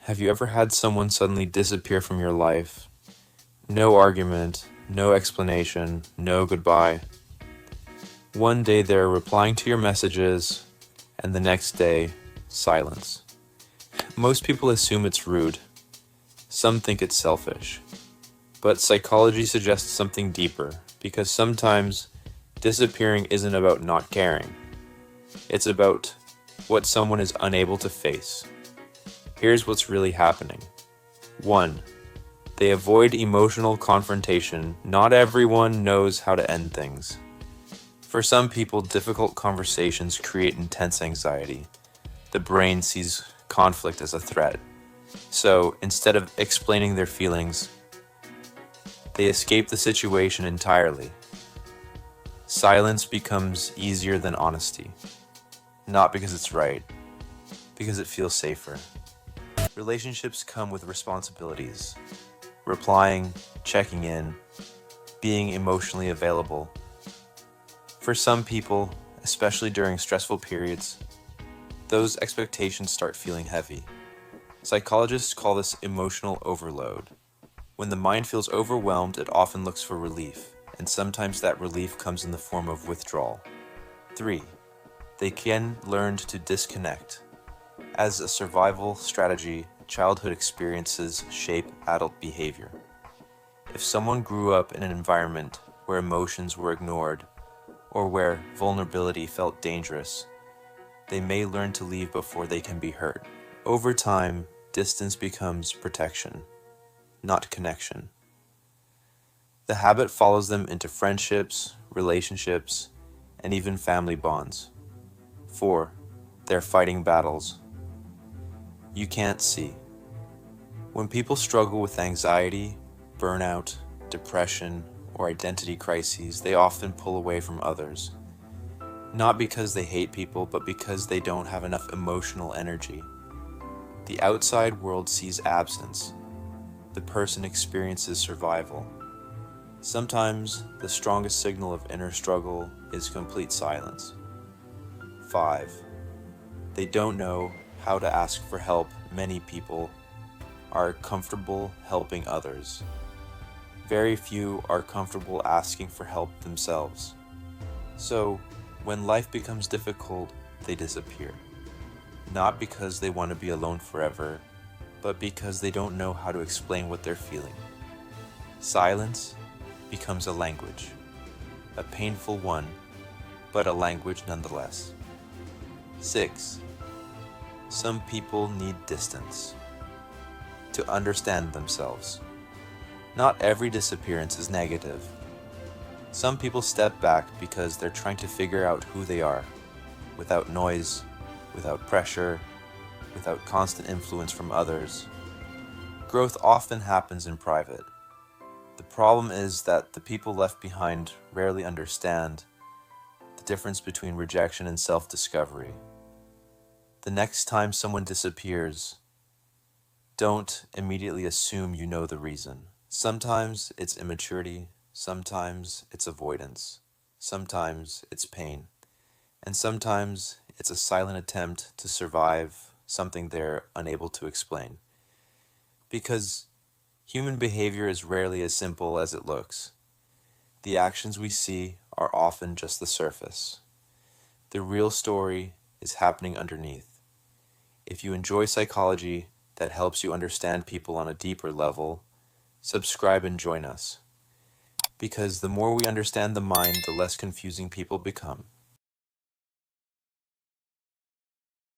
Have you ever had someone suddenly disappear from your life? No argument, no explanation, no goodbye. One day they're replying to your messages, and the next day, silence. Most people assume it's rude. Some think it's selfish. But psychology suggests something deeper, because sometimes disappearing isn't about not caring. It's about what someone is unable to face. Here's what's really happening. 1. They avoid emotional confrontation. Not everyone knows how to end things. For some people, difficult conversations create intense anxiety. The brain sees conflict as a threat. So, instead of explaining their feelings, they escape the situation entirely. Silence becomes easier than honesty. Not because it's right, because it feels safer. Relationships come with responsibilities. Replying, checking in, being emotionally available. For some people, especially during stressful periods, those expectations start feeling heavy. Psychologists call this emotional overload. When the mind feels overwhelmed, it often looks for relief, and sometimes that relief comes in the form of withdrawal. 3. They can learn to disconnect. As a survival strategy, childhood experiences shape adult behavior. If someone grew up in an environment where emotions were ignored, or where vulnerability felt dangerous, they may learn to leave before they can be hurt. Over time, distance becomes protection, not connection. The habit follows them into friendships, relationships, and even family bonds. 4. They're fighting battles you can't see. When people struggle with anxiety, burnout, depression, or identity crises, they often pull away from others. Not because they hate people, but because they don't have enough emotional energy. The outside world sees absence. The person experiences survival. Sometimes the strongest signal of inner struggle is complete silence. 5. They don't know how to ask for help. Many people are comfortable helping others. Very few are comfortable asking for help themselves. So, when life becomes difficult, they disappear. Not because they want to be alone forever, but because they don't know how to explain what they're feeling. Silence becomes a language, a painful one, but a language nonetheless. 6. Some people need distance to understand themselves. Not every disappearance is negative. Some people step back because they're trying to figure out who they are, without noise, without pressure, without constant influence from others. Growth often happens in private. The problem is that the people left behind rarely understand the difference between rejection and self-discovery. The next time someone disappears, don't immediately assume you know the reason. Sometimes it's immaturity, sometimes it's avoidance, sometimes it's pain, and sometimes it's a silent attempt to survive something they're unable to explain. Because human behavior is rarely as simple as it looks. The actions we see are often just the surface. The real story is happening underneath. If you enjoy psychology that helps you understand people on a deeper level, subscribe and join us. Because the more we understand the mind, the less confusing people become.